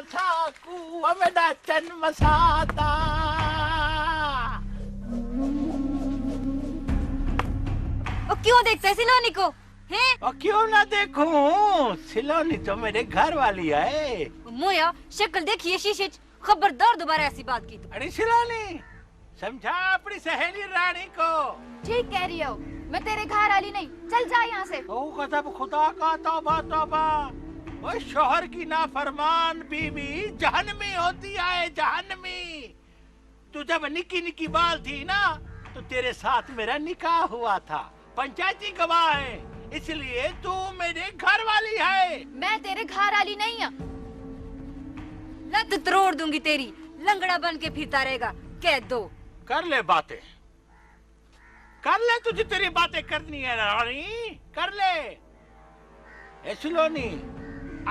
ठाकू मेरा जन्म साता। और क्यों देखते हैं सिलोनी को हैं? और क्यों ना देखूं, सिलोनी तो मेरे घर वाली है। मोया शक्ल देखिए शीशे, खबरदार दोबारा ऐसी बात की तो। अरे सिलोनी, समझा अपनी सहेली रानी को। ठीक कह रही हो, मैं तेरे घर वाली नहीं, चल जा यहाँ से। ओ कसम खुदा का, तौबा तौबा। वो शोहर की नाफरमान बीवी जहन्नमी होती है, जहन्नमी। तू जब निकी निकी बाल थी ना, तो तेरे साथ मेरा निकाह हुआ था, पंचायती गवाह है, इसलिए तू मेरे घर वाली है। मैं तेरे घर वाली नहीं हूँ। लत तोड़ दूंगी तेरी, लंगड़ा बन के फिरता रहेगा, कह दो। कर ले बातें, कर ले, तुझे तेरी बातें करनी है रानी, कर ले। ए सिलोनी,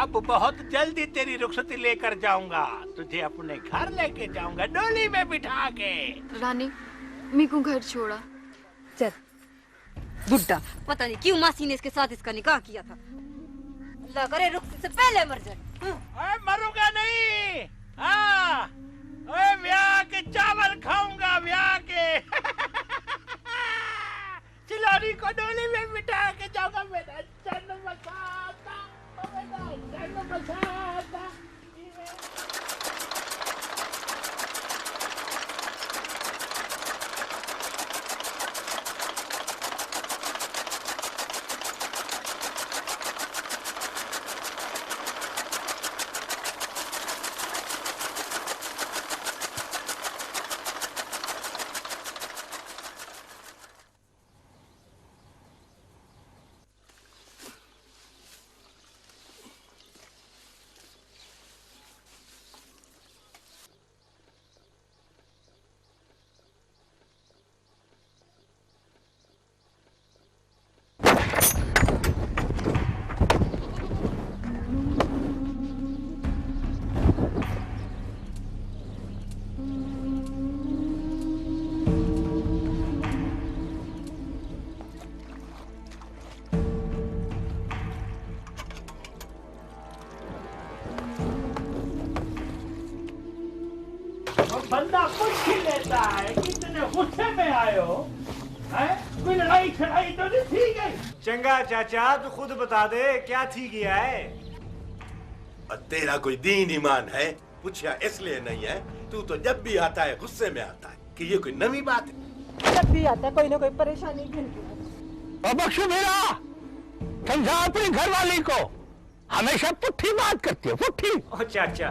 अब बहुत जल्दी तेरी रुखसती लेकर जाऊंगा, तुझे अपने घर लेके जाऊंगा, डोली में बिठा के। रानी, मेरे को घर छोड़ा। चल बुड्ढा, पता नहीं क्यों मासी ने इसके साथ इसका निकाह किया था। अल्लाह करे रुखसती से पहले मर जाए। मरूंगा नहीं, हाँ, ब्याह के चावल खाऊंगा, ब्याह के। सिलोनी को डोली में बिठा के जाऊंगा, मेरा जन्म साता, मेरा जन्म साता। बंदा कुछ ही लेता है, कितने गुस्से में आए हो, हैं? कोई लड़ाई छड़ाई तो नहीं थी गई? चंगा चाचा, तू खुद बता दे क्या थी गया है। और तेरा कोई दीन ईमान है? पूछा इसलिए नहीं है, तू तो जब भी आता है गुस्से में आता है, कि ये कोई नवी बात है? जब भी आता है कोई ना कोई परेशानी घिन। बख्शो मेरा, समझा अपनी घरवाली को, हमेशा पुट्ठी बात करती है, पुट्ठी। ओ चाचा,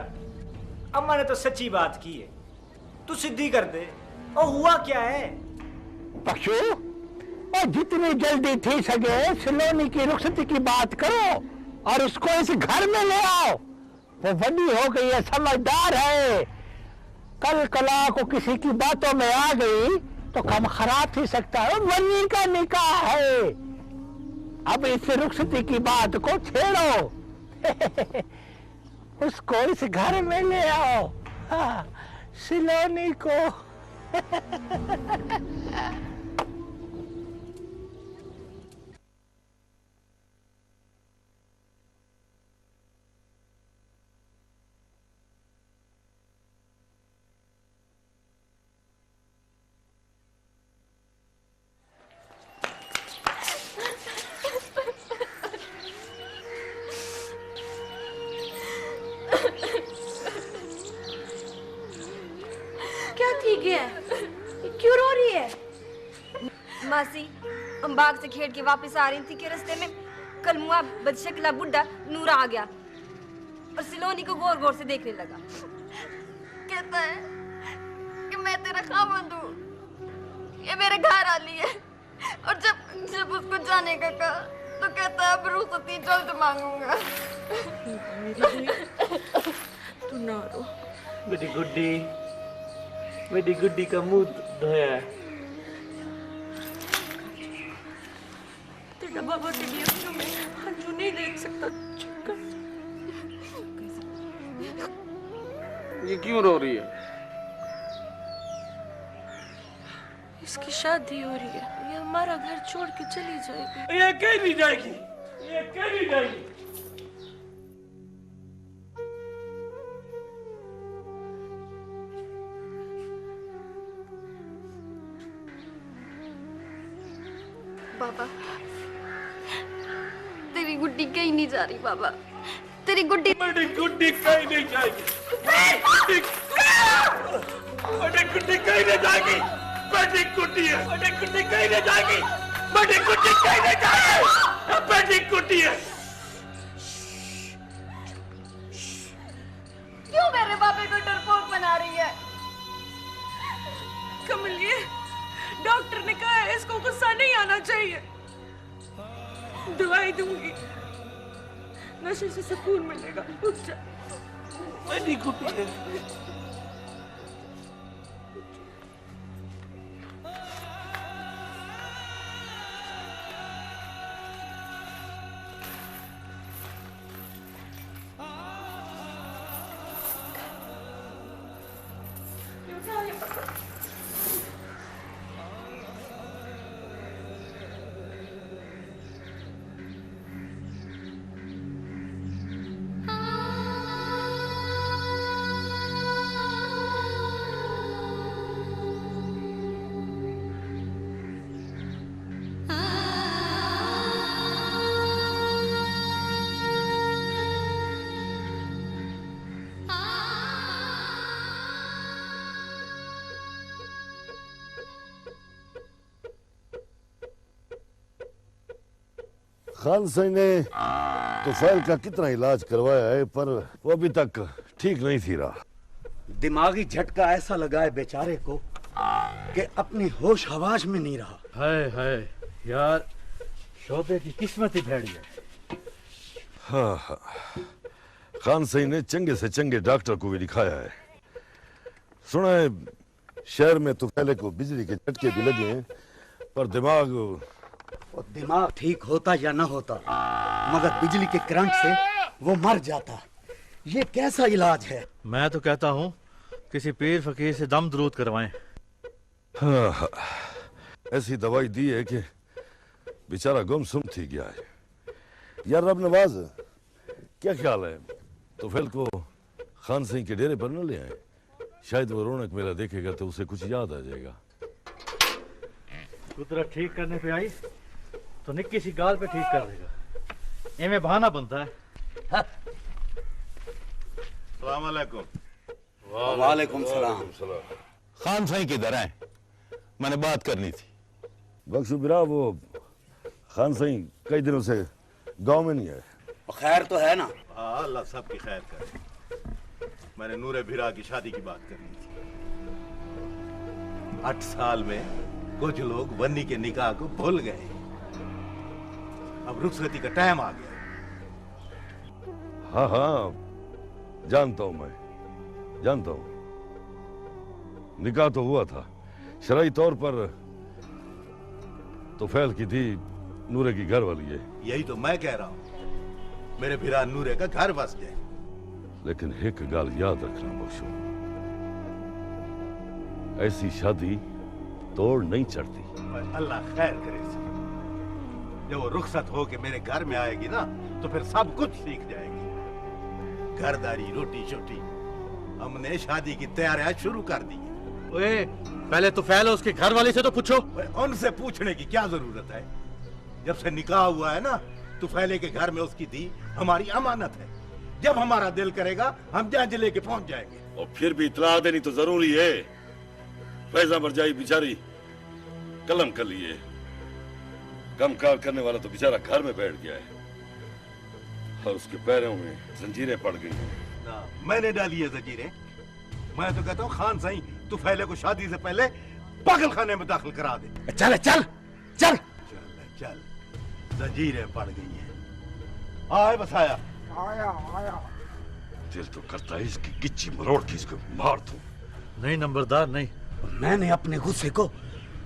अम्मा ने तो सच्ची बात की है, तू सिद्धि कर दे। और हुआ क्या है? बख्शो, और जितनी जल्दी थी सके सिलोनी की रुखसती की बात करो और उसको इस घर में ले आओ। वो बड़ी हो गई है, समझदार है, कल कला को किसी की बातों में आ गई तो काम खराब ही सकता है। वनी का निकाह है, अब इस रुखसती की बात को छेड़ो। उसको इस घर में ले आओ, हाँ, सिलोनी को। क्यों रो रही है? मासी, हम बाग से खेल के वापस आ रही थी कि रास्ते में कलमुआ बदशकला बुड्ढा नूरा आ गया और सिलोनी को गौर गौर से देखने लगा। कहता है कि मैं तेरा खामंद हूँ, ये मेरे घर वाली है, और जब उसको जाने का कहा तो कहता है अब रुखसती जल्द मांगूंगा। तू ना रो। मेरी गुड्डी का मुंह धोया है। तेरा बाबा तेरी आंखों में आंसू नहीं देख सकता। चुप कर। ये क्यों रो रही है? इसकी शादी हो रही है, ये हमारा घर छोड़ के चली जाएगी। ये कहीं नहीं जाएगी, ये कहीं नहीं जाएगी। बाबा, तेरी गुड्डी कहीं नहीं जा रही बाबा, तेरी गुड्डी मेरी गुड्डी कहीं नहीं जाएगी, मेरी गुड्डी कहीं नहीं जाएगी, मेरी गुड्डी है, मेरी गुड्डी कहीं नहीं जाएगी, मेरी गुड्डी कहीं नहीं जाएगी, मेरी गुड्डी है। क्यों मेरे बाबे को डरपोक बना रही है? कमलिए, डॉक्टर ने कहा है इसको गुस्सा नहीं आना चाहिए। दवाई दूंगी, नशे से सुकून मिलेगा। उठ जा। मेरी गुड्डी है। खान सिंह ने तुफैल का कितना इलाज करवाया है, पर वो अभी तक ठीक नहीं थी रहा। दिमागी झटका ऐसा लगा है बेचारे को कि अपनी होश हवास में नहीं रहा। हाय यार, शोबे की किस्मत ही भेड़ी है। हाँ, खान सिंह ने चंगे से चंगे डॉक्टर को भी दिखाया है। सुना है शहर में तुफैले को बिजली के झटके भी लगे हैं, पर दिमाग ठीक होता या ना होता, मगर बिजली के करंट से वो मर जाता। ये कैसा इलाज है? मैं तो कहता हूँ किसी पीर फकीर से दम दरूद करवाएं। हाँ, ऐसी दवाई दी है कि बेचारा गुमसुम थी गया है। यार रब नवाज, क्या ख्याल है तुफैल को खान सिंह के डेरे पर न ले आए? शायद वो रौनक मेला देखेगा तो उसे कुछ याद आ जाएगा। कुदरत ठीक करने पे आई तो निक्की सी गाल पे ठीक कर देगा। इनमें बहाना बनता है। अस्सलाम वालेकुम। वालेकुम सलाम। खान साईं किधर हैं? मैंने बात करनी थी। बख्शू बिरा, वो खान सिंह कई दिनों से गांव में नहीं आए। खैर तो है ना? हाँ, अल्लाह सबकी खैर करे। मैंने नूरे भिरा की शादी की बात करनी थी। 8 साल में कुछ लोग वन्नी के निकाह को भूल गए। अब रुखसती का टाइम आ गया। हाँ, जानता हूं, मैं जानता हूं। निकाह तो हुआ था, शरई तौर पर तुफैल की थी, नूरे की घर वाली है। यही तो मैं कह रहा हूं, मेरे भिरा नूरे का घर बस गए। लेकिन एक गाल याद रखना बख्शो, ऐसी शादी तोड़ नहीं चढ़ती। अल्लाह खैर करे। जब वो रुखसत हो के मेरे घर में आएगी ना, तो फिर सब कुछ सीख जाएगी। घरदारी, रोटी शोटी, हमने शादी की तैयारियां शुरू कर दी। ओए, पहले तुफैल उसके घर वाले से तो पूछो। उनसे पूछने की क्या जरूरत है? जब से निकाह हुआ है ना, तुफैले के घर में उसकी दी हमारी अमानत है। जब हमारा दिल करेगा हम जहां लेके पहुंच जाएंगे। और फिर भी इतला देनी तो जरूरी है। फैजा मरजाई बेचारी कलम कर लिए, कमकार करने वाला तो बेचारा घर में बैठ गया है और उसके पैरों में जंजीरें पड़ गई हैं। मैंने डाली है जंजीरें। मैं तो कहता हूँ खान साईं तुफैले को शादी से पहले पागल खाने में दाखिल करा दे। चल चल चल चल, जंजीरें पड़ गई हैं। आए बस आया। दिल तो करता है इसकी गिच्ची मरोड़ के इसको मार दूं। नहीं नंबरदार, नहीं। मैंने अपने गुस्से को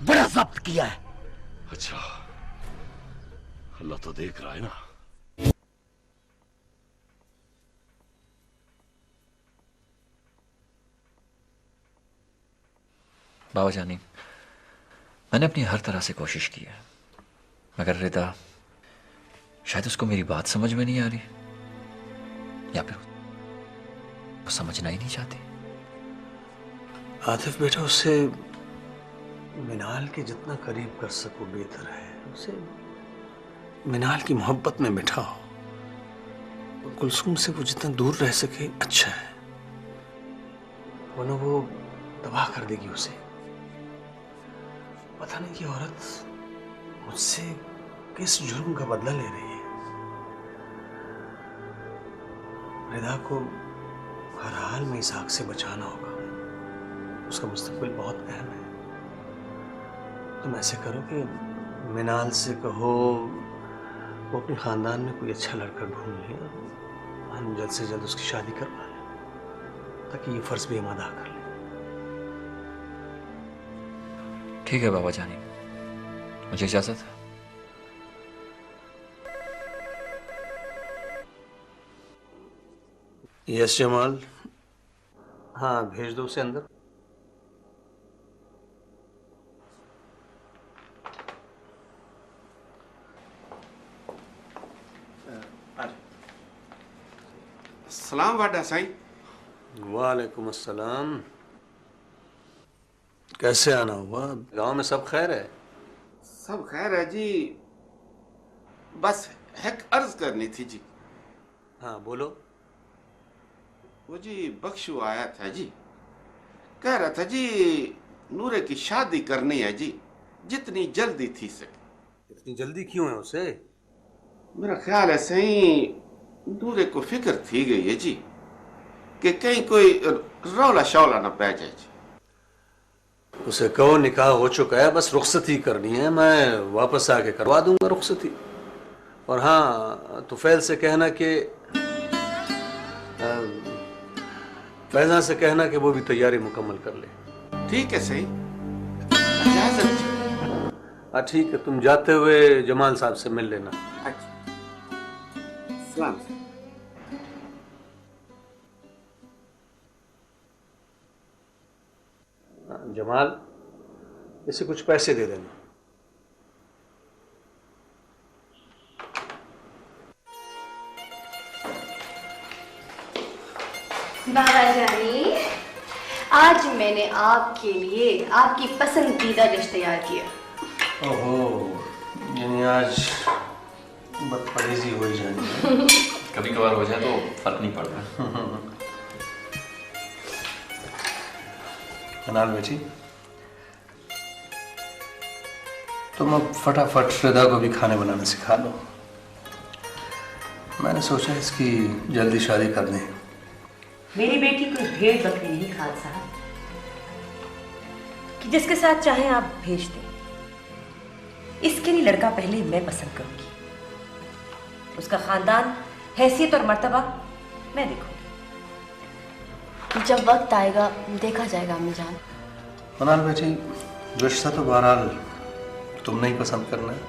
बड़ा जब्त किया है। अच्छा, अल्लाह तो देख रहा है ना। बाबा जानी, मैंने अपनी हर तरह से कोशिश की है, मगर रिदा शायद उसको मेरी बात समझ में नहीं आ रही, या फिर वो समझना ही नहीं चाहती। आतिफ बेटा, उससे मिनाल के जितना करीब कर सको बेहतर है। उसे मिनाल की मोहब्बत में बिठाओ और कुलसुम से वो जितना दूर रह सके अच्छा है, वरना वो तबाह कर देगी उसे। पता नहीं ये औरत मुझसे किस जुर्म का बदला ले रही है। रिदा को हर हाल में इस आग से बचाना होगा, उसका मुस्तकबिल बहुत अहम है। तुम ऐसे करो कि मिनाल से कहो वो अपने खानदान में कोई अच्छा लड़का ढूंढ ले और हम जल्द से जल्द उसकी शादी करवा लें ताकि ये फर्ज भी हम अदा कर लें। ठीक है बाबा जानी, मुझे इजाजत है। यस जमाल, हाँ भेज दो उसे अंदर। सलाम वाडा साईं। वालेकुम अस्सलाम। कैसे आना हुआ? गांव में सब खैर है? सब खैर है जी, बस एक अर्ज करनी थी जी। हाँ बोलो। वो जी बख्शू आया था जी, कह रहा था जी नूरे की शादी करनी है जी, जितनी जल्दी थी सके। इतनी जल्दी क्यों है उसे? मेरा ख्याल है सही नूरे को फिक्र थी गई है जी कि कहीं कोई रौला शौला ना पै जाए जी। उसे कहो निकाह हो चुका है, बस रुखसती करनी है, मैं वापस आके करवा दूंगा रुखसती। और हाँ तुफैल से कहना कि फैजा से कहना कि वो भी तैयारी मुकम्मल कर ले। ठीक है सही। हाँ ठीक है, तुम जाते हुए जमाल साहब से मिल लेना। अच्छा सलाम। जमाल इसे कुछ पैसे दे देना। बाबा जानी, आज मैंने आपके लिए आपकी पसंदीदा डिश तैयार किया। ओहो, यानी आज बदपरहेजी हो ही जानी है। कभी कभार हो जाए तो फर्क नहीं पड़ता। मनाल बेटी, तुम अब फटाफट रिदा को भी खाने बनाना सिखा दो। मैंने सोचा इसकी जल्दी शादी कर दें। मेरी बेटी कोई भेड़ बकरी नहीं खान साहब कि जिसके साथ चाहे आप भेज दें। इसके लिए लड़का पहले मैं पसंद करूंगी, उसका खानदान, हैसियत और मर्तबा मैं देखूंगी। जब वक्त आएगा देखा जाएगा अम्मी जान। मनाल बेटी, रिश्ता तो बहरहाल तुमने ही पसंद करना है,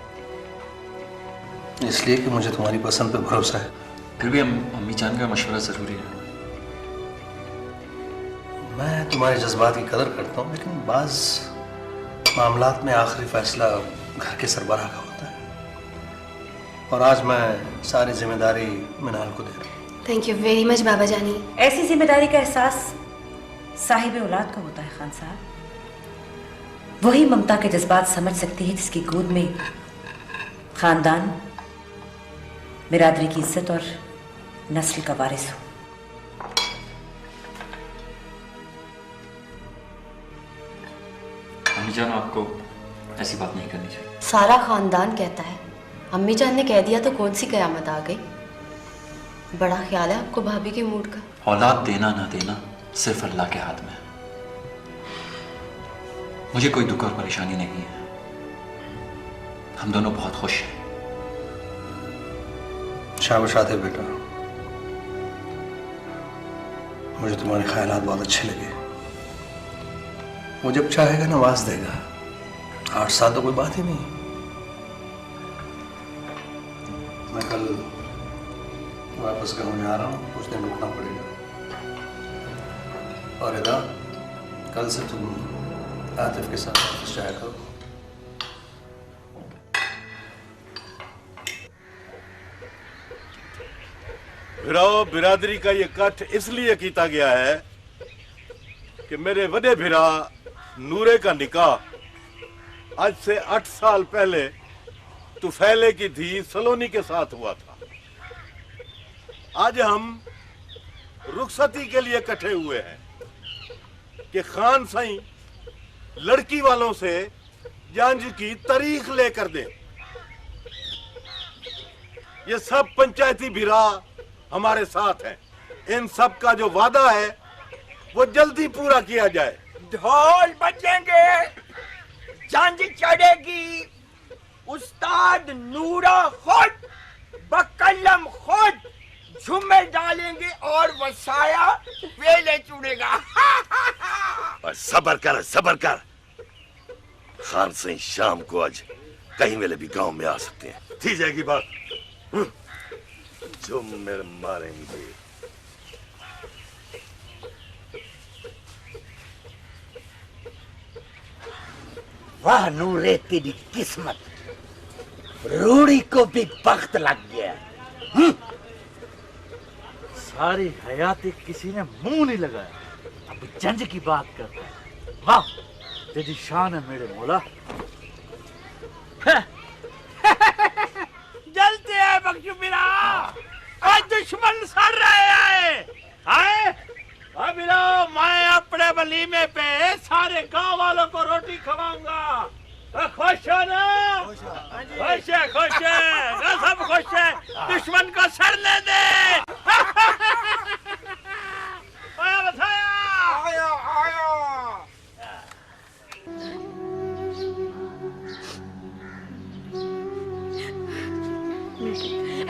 इसलिए कि मुझे तुम्हारी पसंद पे भरोसा है। फिर भी अम्मी जान का मशवरा जरूरी है। मैं तुम्हारे जज्बात की कदर करता हूँ, लेकिन बाज मामलात में आखिरी फैसला घर के सरबराह का होता है, और आज मैं सारी जिम्मेदारी मिनाल को दे रहा हूँ। थैंक यू वेरी मच बाबा जानी। ऐसी जिम्मेदारी का एहसास साहिब औलाद को होता है खान साहब। वही ममता के जज्बात समझ सकती है जिसकी गोद में खानदान, बिरादरी की इज्जत और नस्ल का वारिस हो। अम्मी जान, आपको ऐसी बात नहीं करनी चाहिए। सारा खानदान कहता है, अम्मी जान ने कह दिया तो कौन सी कयामत आ गई। बड़ा ख्याल है आपको भाभी के मूड का। औलाद देना ना देना सिर्फ अल्लाह के हाथ में है। मुझे कोई दुख और परेशानी नहीं है, हम दोनों बहुत खुश हैं। शाबाश आते बेटा, मुझे तुम्हारे ख्यालात बहुत अच्छे लगे। वो जब चाहेगा नवाज देगा, 8 साल तो कोई बात ही नहीं। मैं कल वापस गाँव में आ रहा हूँ, कुछ दिन रुकना पड़ेगा। और रिदा, कल से तुम आतिफ के साथ वापस जाया करो। भिराओ बिरादरी का ये कट इसलिए किया गया है कि मेरे वडे भिरा नूरे का निकाह आज से 8 साल पहले तुफैले की धी सलोनी के साथ हुआ था। आज हम रुखसती के लिए इकट्ठे हुए हैं कि खान साईं लड़की वालों से जांच की तारीख लेकर दें। ये सब पंचायती बिरा हमारे साथ हैं। इन सब का जो वादा है वो जल्दी पूरा किया जाए। ढोल बजेंगे, जंज चढ़ेगी, उस्ताद नूरा खुद बकलम खुद झूमर डालेंगे और वसाया वेले चुड़ेगा। और सबर कर। खान सिंह शाम को आज कहीं वेले भी गांव में आ सकते हैं। थी जाएगी बात। झूमर मारेंगे। वाह नूरे तेरी किस्मत, रूड़ी को भी बख्त लग गया। सारी हयाती किसी ने मुंह नहीं लगाया, अब जंज की बात करता है। वाह तेरी शान है मेरे मौला। जलते हैं बख्शू बिरा, आज दुश्मन सड़ रहे हैं। अबिलो मैं अपने वलीमे पे सारे गांव वालों को रोटी खवाऊंगा। खुश हो ना? खुश है ना, सब खुश है। दुश्मन को सड़ने दे।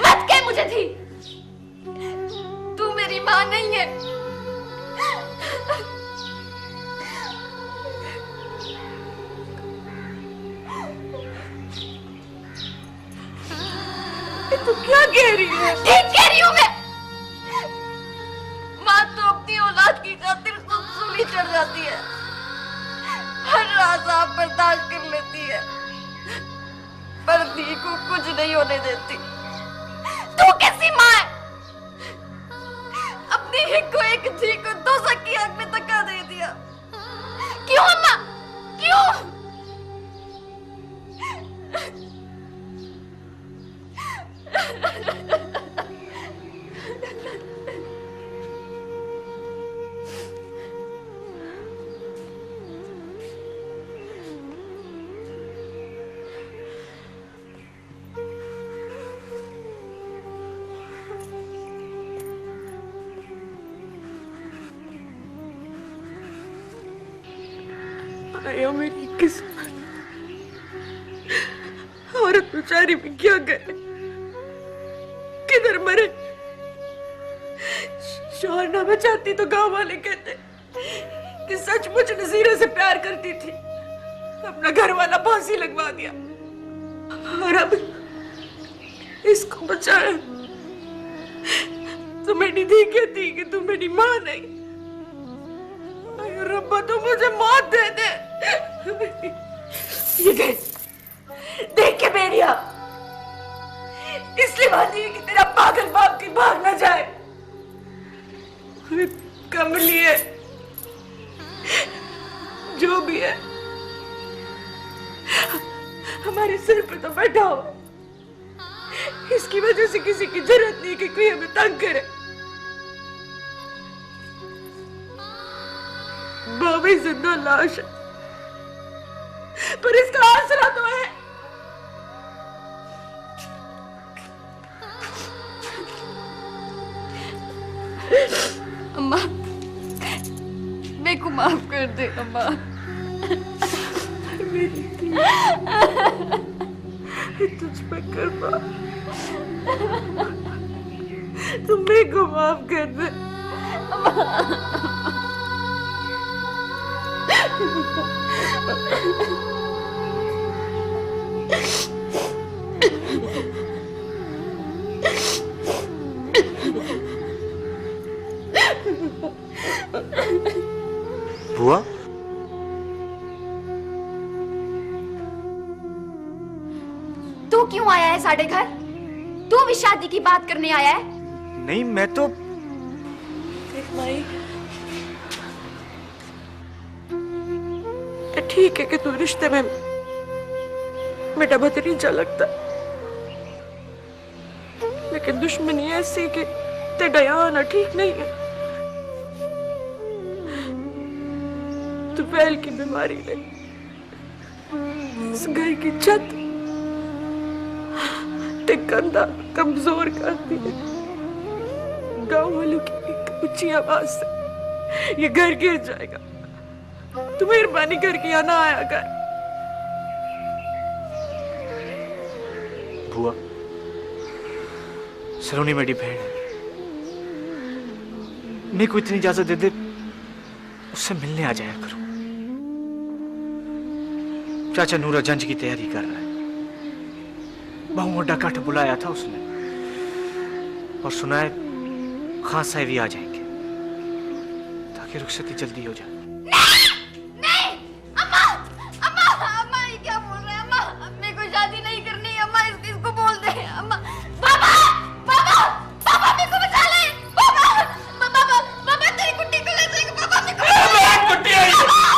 मत कह मुझे थी, तू मेरी माँ नहीं है। तू क्या कह रही है? ठीक कह रही हूँ मैं। माँ तो अपनी औलाद की खातिर खुद सूली चढ़ जाती है, हर रात आप बर्दाश्त कर लेती है, पर धी को कुछ नहीं होने देती। तू कैसी माँ है? अपनी हिक को एक धी को दोज़ख की आग में धक्का दे दिया। क्यों अम्मा, क्यों? आया मेरी किस्मत, औरत बेचारी भी क्या करे, किधर मरे। शौहर ना बचाती तो गांव वाले कहते कि सचमुच नजीरा से प्यार करती थी, अपना घर वाला फांसी लगवा दिया और अब इसको बचाया। तो मेरी धी कहती कि तू मेरी माँ नहीं। अरे रब्बा तो मुझे मौत दे दे। ये देख के बेरिया, इसलिए बांधी है कि तेरा पागल बाप की भाग ना जाए। कमली है, जो भी है, हमारे सिर पे तो बैठा हो, इसकी वजह से किसी की जरूरत नहीं कि कोई हमें तंग करे। बाबी जिंदा लाश है, पर इसका आसरा तो है। अम्मा, मेरे को माफ कर दे अम्मा। मेरी तुझ पे कृपा, तुम मेरे को माफ कर दे। बुआ, तू क्यों आया है साढ़े घर? तू भी शादी की बात करने आया है? नहीं मैं तो माई, ठीक है कि तू रिश्ते में मेरा भतीजा लगता, लेकिन दुश्मनी ऐसी कि तेरा आना ठीक नहीं है। तू फैल की बीमारी ने इस घर की छत ते कंधा कमजोर कर दी है। गांव वालों की एक ऊंची आवाज से ये घर गिर जाएगा। तू मेहरबानी करके यहाँ ना आया कर। बुआ, सलोनी मेरी बहन है, मेरे को इतनी इजाजत दे दे, उससे मिलने आ जाया करो। चाचा नूरा जंज की तैयारी कर रहा है। बहु मोटा काट बुलाया था उसने और सुना है खान साहब भी आ जाएंगे ताकि रुखसती जल्दी हो जाए। नहीं अम्मा, अम्मा, अम्मा ये क्या बोल रहे हैं अम्मा? मेरे को शादी नहीं करनी अम्मा, इसको बोल दे अम्मा। पापा, पापा, पापा मेरे को बचा ले। पापा, पापा, पापा तेरी कुट्टी को ले जाएगा। पापा मेरे को कुट्टी आई।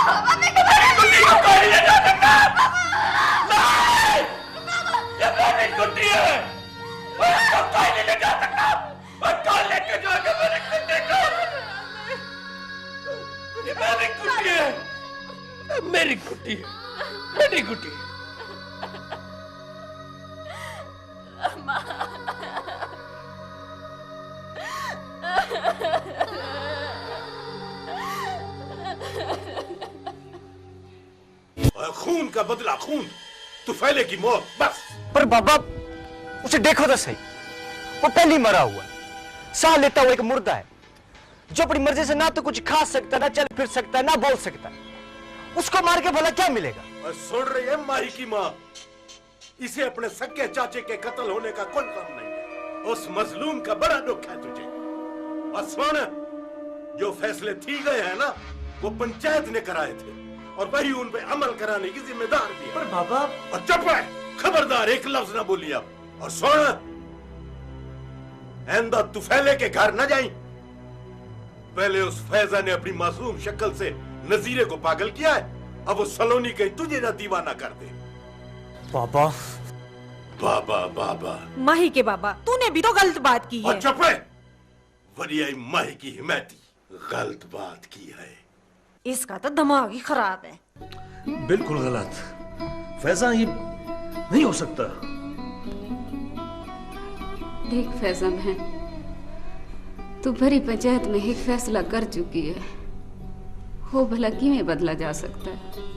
पापा मेरे को कुट्टी को कोई ले जा सकता। ये मेरी कुट्टी है, उसको कोई नहीं ले जा सकता। और कौन लेके जाएगा मेरी कुट्टी को? ये मेरी कुट्टी है, मेरी कुट्टी है, मेरी कुट्टी। खून का बदला खून, तू फैले की मौत बस। पर बाबा उसे देखो तो सही, वो पहले ही मरा हुआ है, सांस लेता हुआ एक मुर्दा है जो अपनी मर्जी से ना तो कुछ खा सकता, ना चल फिर सकता, ना बोल सकता। उसको मार के भला क्या मिलेगा? और सुन रही है माही की माँ, इसे अपने सगे चाचे के कत्ल होने का कोई गम नहीं है। उस मजलूम का बड़ा दुख है तुझे। और सुन, जो फैसले थी गए हैं ना, वो पंचायत ने कराए थे और वही उन पे अमल कराने की जिम्मेदार भी है। पर बाबा, और चुप है, खबरदार एक लफ्ज ना बोलिए अब। और सुन, आइंदा तू फैले के घर न जाई। पहले उस फैजा ने अपनी मासूम शक्ल से नजीरे को पागल किया है, अब वो सलोनी कहीं तुझे ना दीवाना कर दे। बाबा, बाबा, बाबा, माही के बाबा, तूने भी तो गलत बात की है। और चुप है, वरियाई माही की हिमायती गलत बात की है। इसका तो दिमाग ही खराब है। बिल्कुल गलत। फैजा, ये नहीं हो सकता। देख फैजा बहन, तू भरी पंचायत में एक फैसला कर चुकी है, हो भला किवें बदला जा सकता है?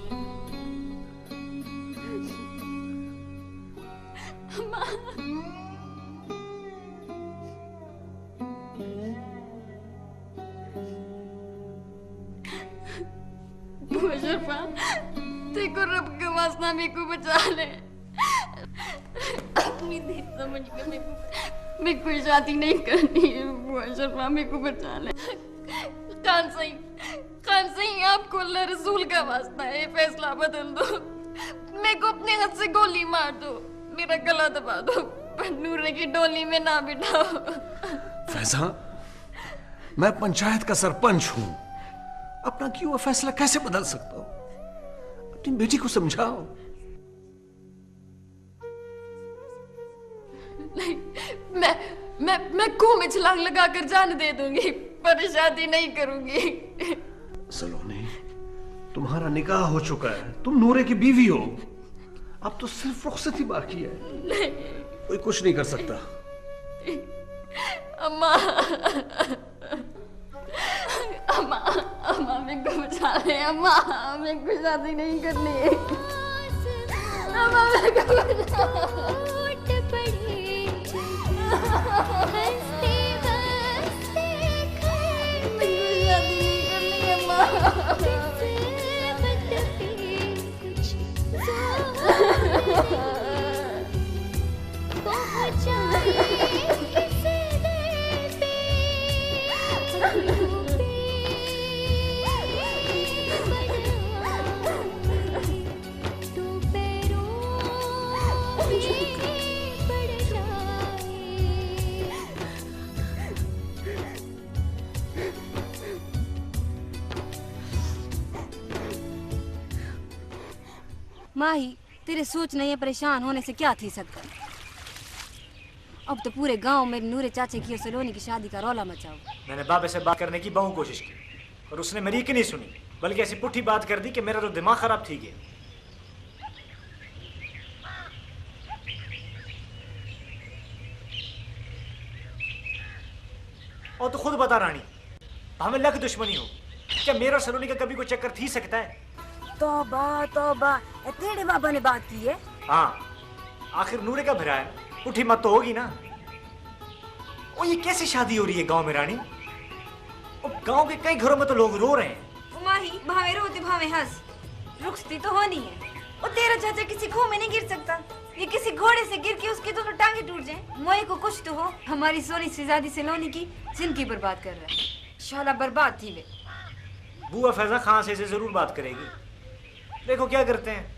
शर्फा, देखो रब के वास्ता मेरे को बचा ले। अपनी देर समझ के मेरे को शादी नहीं करनी है। बुआ शर्फा, मेरे को बचा ले। खान सिंह, आपको अल्लाह रसूल का वास्ता है, फैसला बदल दो। मेरे को अपने हाथ से गोली मार दो, मेरा गला दबा दो, पर नूरे की डोली में ना बिठाओ। फैजा, मैं पंचायत का सरपंच हूं, अपना किया हुआ फैसला कैसे बदल सकता हूं? अपनी बेटी को समझाओ। नहीं, मैं कुएं में छलांग लगाकर जान दे दूंगी, पर शादी नहीं करूंगी। सलोनी, तुम्हारा निकाह हो चुका है, तुम नूरे की बीवी हो, अब तो सिर्फ रुखसती बाकी है। नहीं, कोई कुछ नहीं कर सकता। अम्मा, अम्मा, अम्मा मेरे को बचा ले। अम्मा, मेरे को शादी नहीं करनी। अम्मा मेरे को बचा माही, तेरे सोचने या परेशान होने से क्या थी सकता? अब तो पूरे गांव में नूरे चाचे की और सलोनी की शादी का रौला मचाओ। मैंने बाबे से बात करने की बहुत कोशिश की और उसने मेरी की नहीं सुनी, बल्कि ऐसी पुट्ठी बात कर दी कि मेरा तो दिमाग खराब थी गया। और तो खुद बता रानी, हमें लग दुश्मनी हो, क्या मेरा और सलोनी का कभी कोई चक्कर थी सकता है? तौबा तौबा, तेरे बाबा ने बात की है? हाँ, आखिर नूरे का भरा है, पुट्ठी मत तो होगी ना। और ये कैसी शादी हो रही है गांव में रानी? और गांव के कई घरों में तो लोग रो रहे हैं। माही भावे रोते भावे हंस, रुखसती तो होनी है। और तेरा चाचा किसी खूह में नहीं गिर सकता, ये किसी घोड़े से गिर के उसके दोनों टांगे टूट जाएं। मोए को कुछ तो हो, हमारी सोनी शहजादी सलोनी की जिंदगी बर्बाद कर रहा है। शाला बर्बाद थी वे। बुआ फैजा खां से इसे जरूर बात करेगी, देखो क्या करते हैं।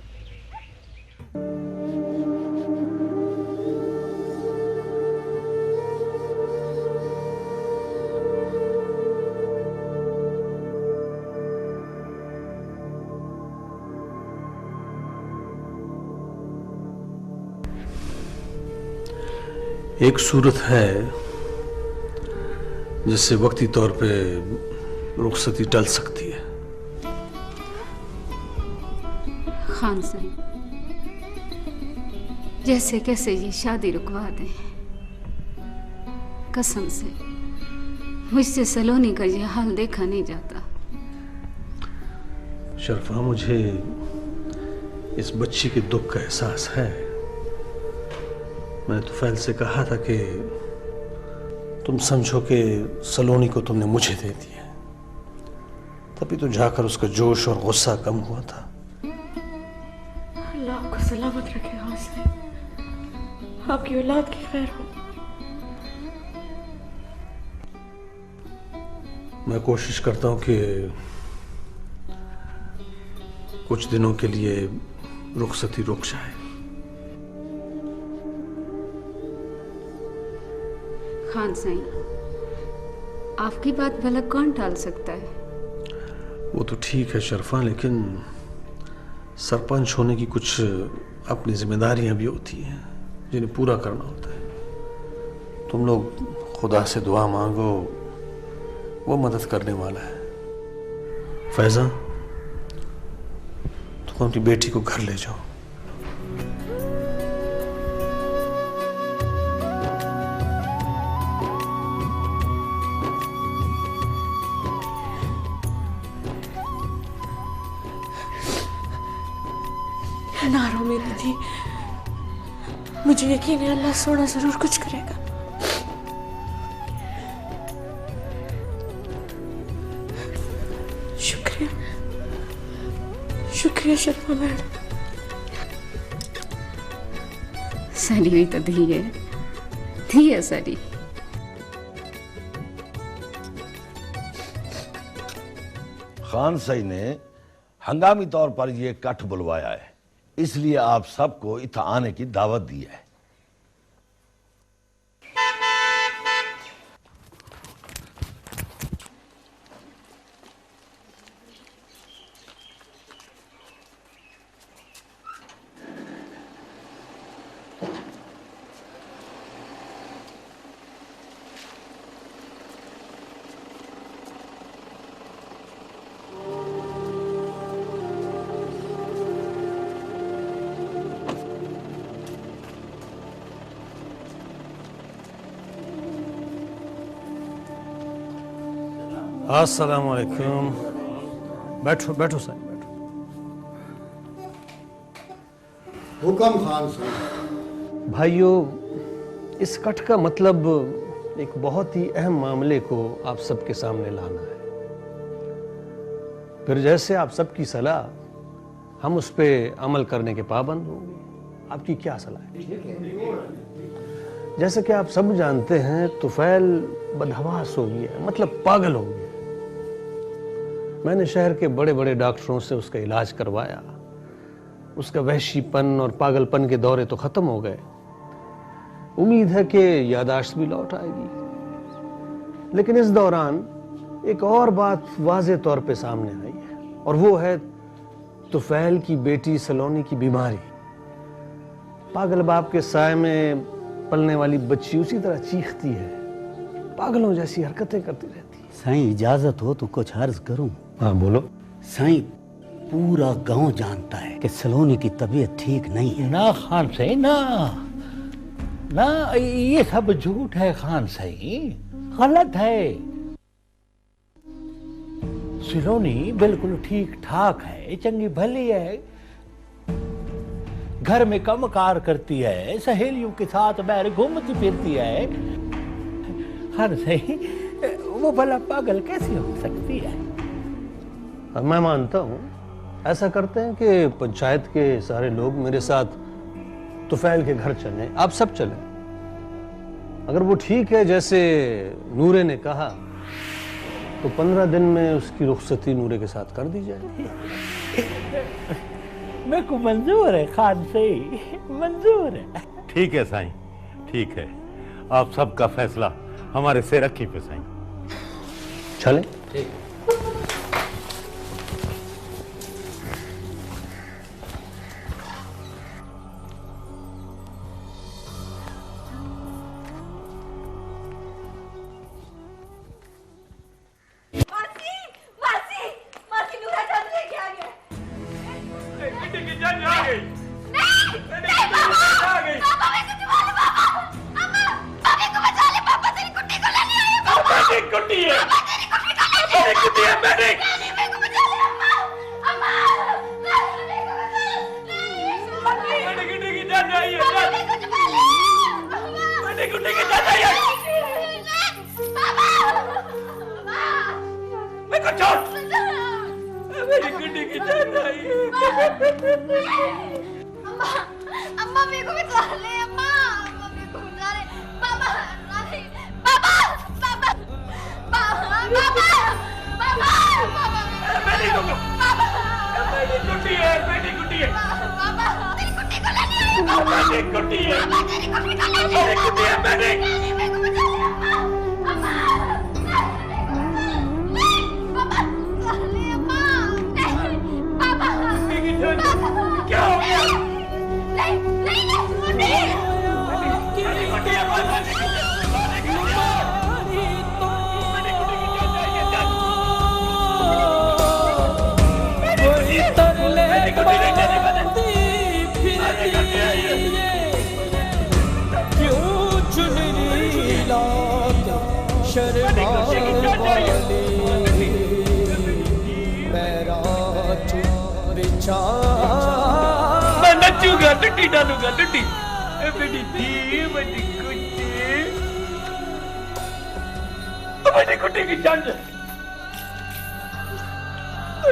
एक सूरत है जिससे वक्ती तौर पे रुखसती टल सकती है। खान साहब, जैसे कैसे ये शादी रुकवा दें, कसम से मुझसे सलोनी का ये हाल देखा नहीं जाता। शर्फा, मुझे इस बच्ची के दुख का एहसास है। मैंने तुफैल से कहा था कि तुम समझो कि सलोनी को तुमने मुझे दे दिया, तभी तो जाकर उसका जोश और गुस्सा कम हुआ था। अल्लाह आपको सलामत रखे खान साहब, आपकी औलाद की खैर हो। मैं कोशिश करता हूं कि कुछ दिनों के लिए रुखसती रुक जाए। खान साईं, आपकी बात भला कौन टाल सकता है? वो तो ठीक है शर्फा, लेकिन सरपंच होने की कुछ अपनी जिम्मेदारियां भी होती हैं जिन्हें पूरा करना होता है। तुम लोग खुदा से दुआ मांगो, वो मदद करने वाला है। फैजा, तुम अपनी बेटी को घर ले जाओ। ना रो मेरी दी, मुझे यकीन है अल्लाह सोना जरूर कुछ करेगा। शुक्रिया, शुक्रिया शर्मा मैडम। सारी हुई तो धी है सारी। खान साई ने हंगामी तौर पर यह कठ बुलवाया है, इसलिए आप सबको इतना आने की दावत दी है। अस्सलाम वालेकुम। बैठो बैठो साहब, बैठो। हुक्म खान साहब। भाइयों, इस कठ का मतलब एक बहुत ही अहम मामले को आप सबके सामने लाना है। फिर जैसे आप सबकी सलाह, हम उस पर अमल करने के पाबंद होंगे। आपकी क्या सलाह है? जैसे कि आप सब जानते हैं, तुफैल बदहवास हो गया, मतलब पागल हो गया। मैंने शहर के बड़े बड़े डॉक्टरों से उसका इलाज करवाया। उसका वहशीपन और पागलपन के दौरे तो खत्म हो गए। उम्मीद है कि यादाश्त भी लौट आएगी। लेकिन इस दौरान एक और बात वाज़े तौर पे सामने आई है, और वो है तुफैल की बेटी सलोनी की बीमारी। पागल बाप के साए में पलने वाली बच्ची उसी तरह चीखती है, पागलों जैसी हरकतें करती रहती है। साईं इजाजत हो तो कुछ अर्ज करूं? हाँ बोलो। साईं पूरा गांव जानता है कि सलोनी की तबीयत ठीक नहीं है। ना खान सही ना, ना ये सब झूठ है खान सही, गलत है। सिलोनी बिल्कुल ठीक ठाक है, चंगी भली है, घर में कम कार करती है, सहेलियों के साथ बाहर घूमती फिरती है। खान सही वो भला पागल कैसे हो सकती है? मैं मानता हूँ ऐसा करते हैं कि पंचायत के सारे लोग मेरे साथ तुफैल के घर चलें, आप सब चलें। अगर वो ठीक है जैसे नूरे ने कहा तो 15 दिन में उसकी रुखसती नूरे के साथ कर दी जाए। मेरे को मंजूर है खान सही, मंजूर है। ठीक है साईं, ठीक है, आप सबका फैसला हमारे सिर रखी पे साईं। चले? ठीक।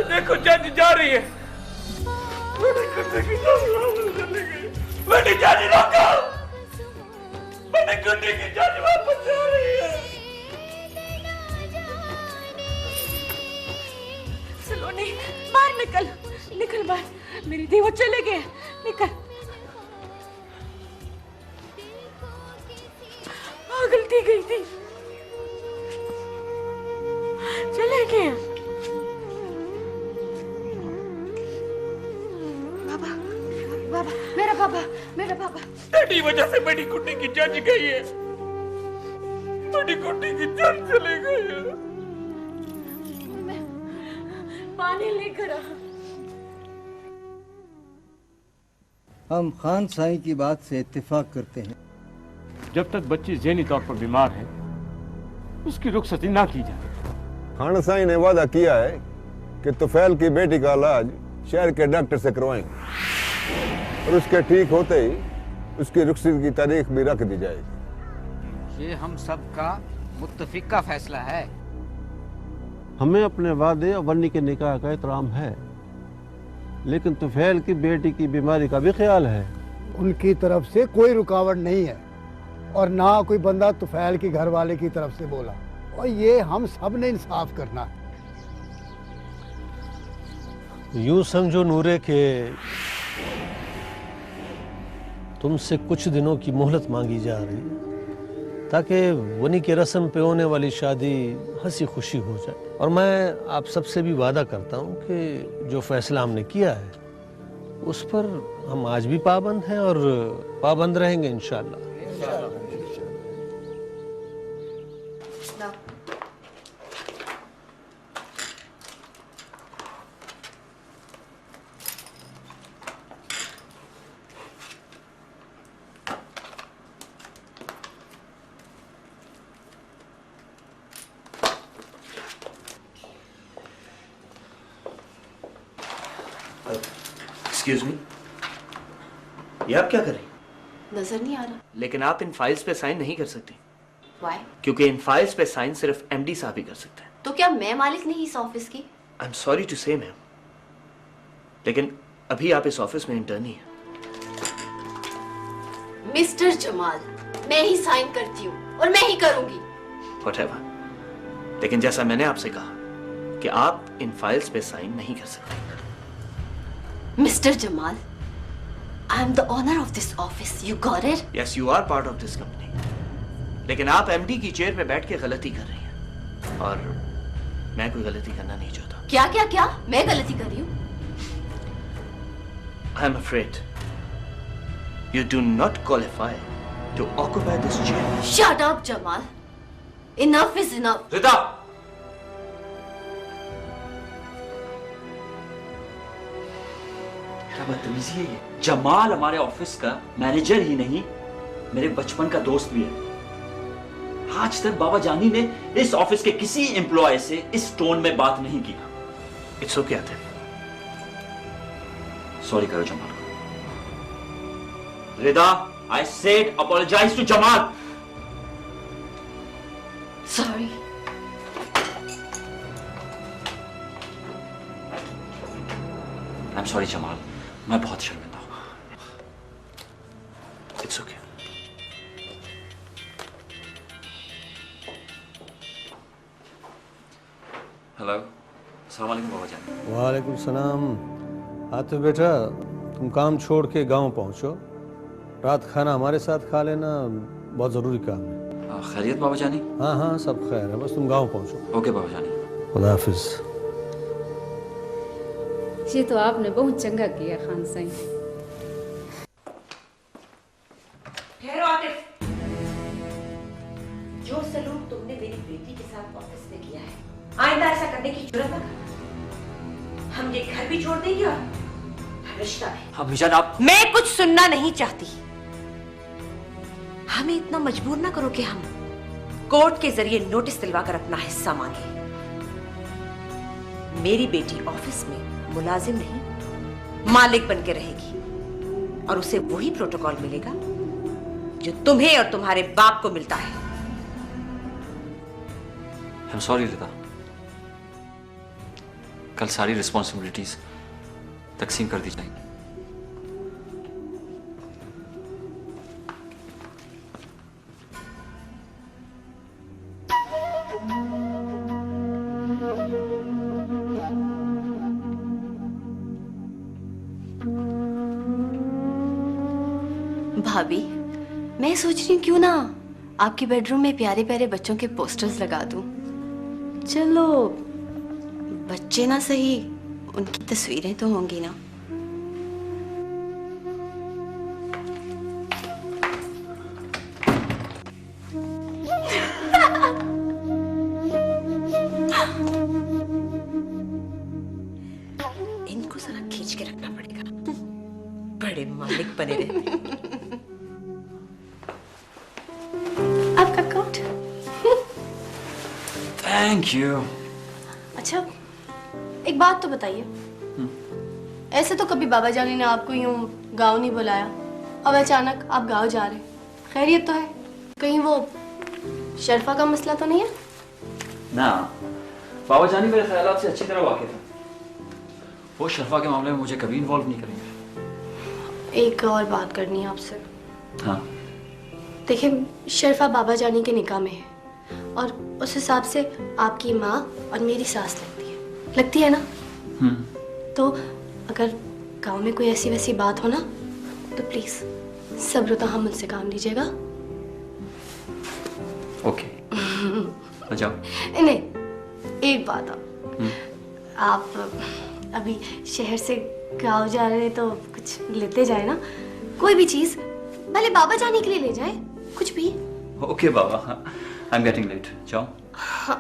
देखो जज जा रही है। बेटी जानी रोको, बेटी गुड्डी की जानी वापस जा रही है। सलोनी बाहर निकल, निकल बाहर, मेरी दी वो चले गए, निकल। गलती गई थी, चले गए। बाबा, बाबा, मेरा बाबा, मेरा बाबा। तेरी वजह से मेरी गुड्डी की जान गई है, मेरी गुड्डी की जान चली गई है। मैं पानी लेकर आ। हम खान साईं की बात से इत्तेफाक करते हैं। जब तक बच्ची ज़हनी तौर पर बीमार है, उसकी रुखसती ना की जाए। खान साईं ने वादा किया है कि तुफैल की बेटी का इलाज शहर के डॉक्टर से करवाएंगे और उसके ठीक होते ही उसकी रुखसती की तारीख भी रख दी जाएगी। ये हम सब का मुत्तफिका फैसला है। हमें अपने वादे और वन्नी के निकाह का एहतराम है, लेकिन तुफैल की बेटी की बीमारी का भी ख्याल है। उनकी तरफ से कोई रुकावट नहीं है और ना कोई बंदा तुफैल की घर वाले की तरफ से बोला, और ये हम सब ने इंसाफ करना है। यूं समझो नूरे के तुमसे कुछ दिनों की मोहलत मांगी जा रही है ताकि वनी के रस्म पे होने वाली शादी हंसी खुशी हो जाए। और मैं आप सबसे भी वादा करता हूं कि जो फैसला हमने किया है उस पर हम आज भी पाबंद हैं और पाबंद रहेंगे इंशाअल्लाह। एक्सक्यूज मी, ये आप क्या कर रही? नजर नहीं आ रहा। लेकिन आप इन फाइल्स पे साइन नहीं कर सकती। Why? क्योंकि इन फाइल्स पे साइन सिर्फ एमडी साहब ही कर सकते हैं। तो क्या मैं मालिक नहीं इस ऑफिस की? आई एम सॉरी टू से मैम, लेकिन अभी आप इस ऑफिस में इंटर्न ही हैं। मिस्टर जमाल, मैं ही साइन करती हूँ और मैं ही करूंगी। व्हाटएवर। लेकिन जैसा मैंने आपसे कहा कि आप इन फाइल्स पे साइन नहीं कर सकते। Mister Jamal, I am the owner of this office. You got it? Yes, you are part of this company. लेकिन आप एमडी की चेयर पे बैठ के गलती कर रही हैं और मैं कोई गलती करना नहीं चाहता। क्या क्या क्या? मैं गलती कर रही हूँ? I am afraid you do not qualify to occupy this chair. Shut up, Jamal. Enough is enough. रिदा, क्या बदतमीजी है ये? जमाल हमारे ऑफिस का मैनेजर ही नहीं, मेरे बचपन का दोस्त भी है। आज तक बाबा जानी ने इस ऑफिस के किसी एम्प्लॉय से इस टोन में बात नहीं की। इट्स ओके आते। सॉरी करो जमाल को। Rida, I said apologize to Jamal. Sorry. I am sorry Jamal, मैं बहुत शर्मिंदा हूं। It's okay. हेलो, अस्सलाम वालेकुम बाबा जान। वालेकुम सलाम। आतिफ बेटा, तुम काम छोड़ के गांव पहुंचो, रात खाना हमारे साथ खा लेना, बहुत ज़रूरी काम है। खैरियत बाबा जानी? हाँ हाँ सब खैर है, बस तुम गांव पहुंचो। ओके बाबा जानी। खुदा हाफिज। ये तो आपने बहुत चंगा किया खान साईं। ठहरो आतिफ। जो सलूक तुमने मेरी बेटी के साथ ऑफिस में किया है, आइंदा ऐसा करने की जुर्रत मत कर। हम ये घर भी छोड़ देंगे और रिश्ता भी। अम्मी जान आप। मैं कुछ सुनना नहीं चाहती। हमें इतना मजबूर ना करो कि हम कोर्ट के जरिए नोटिस दिलवाकर अपना हिस्सा मांगे। मेरी बेटी ऑफिस में मुलाजिम नहीं, मालिक बन के रहेगी और उसे वही प्रोटोकॉल मिलेगा जो तुम्हें और तुम्हारे बाप को मिलता है। I'm sorry रिदा, कल सारी रिस्पॉन्सिबिलिटीज तकसीम कर दी जाएंगी। भाभी, मैं सोच रही हूँ क्यों ना आपके बेडरूम में प्यारे प्यारे बच्चों के पोस्टर्स लगा दूं। चलो बच्चे ना सही, उनकी तस्वीरें तो होंगी ना। इनको जरा खींच के रखना पड़ेगा, बड़े मालिक बने रहते। आपका कोट। Thank you. अच्छा, एक बात तो बताइए, ऐसे तो कभी बाबा जानी ने आपको यूं गांव नहीं बुलाया, अब अचानक आप गांव जा रहे, खैरियत तो है? कहीं वो शर्फा का मसला तो नहीं है? ना, बाबा जानी मेरे ख्यालात से अच्छी तरह वाकिफ है। वो शर्फा के मामले में मुझे कभी इन्वॉल्व नहीं करेंगे। एक और बात करनी है आपसे। हाँ। देखिए, शर्फा बाबा जानी के निकाह में है और उस हिसाब से आपकी माँ और मेरी सास लगती है ना? तो अगर गांव में कोई ऐसी वैसी बात हो ना, तो प्लीज सब्र तो हम उनसे काम लीजिएगा। ओके। जाओ। नहीं, एक बात आप अभी शहर से गांव जा रहे हैं तो कुछ लेते जाए ना, कोई भी चीज, भले बाबा जाने के लिए ले जाए, कुछ भी? ओके बाबा, आई एम गेटिंग लेट, जाओ। हाँ।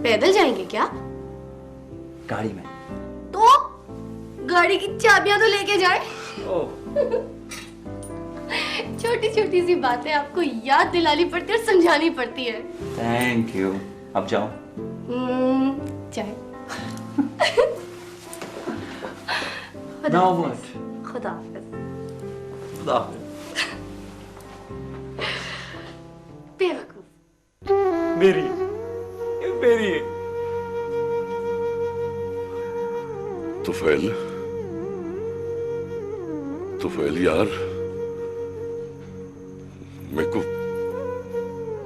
पैदल जाएंगे क्या? गाड़ी में। तो गाड़ी की चाबियां तो लेके जाए। छोटी छोटी सी बातें आपको याद दिलानी पड़ती है और समझानी पड़ती है। Thank you. अब जाओ। चाय। Now what? खुदा हाफिज। खुदा हाफिज। बेवकूफ। मेरी तुफैल यार,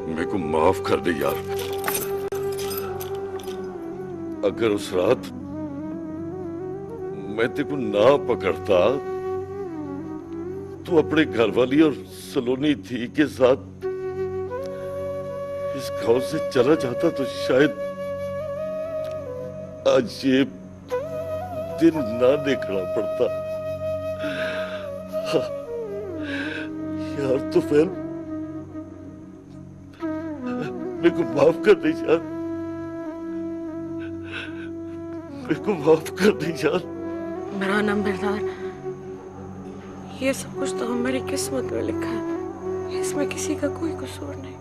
मेरे को माफ कर दे यार। अगर उस रात मैं तेरे को ना पकड़ता तो अपने घरवाली और सलोनी थी के साथ इस गांव से चला जाता तो शायद आज ये दिन ना देखना पड़ता। हाँ, यार तुफैल, मेरे को माफ कर दे यार, मेरे को माफ कर दे यार। मेरा नाम बिरदार, ये सब कुछ तो हमारी किस्मत में लिखा है, इसमें किसी का कोई कसूर नहीं।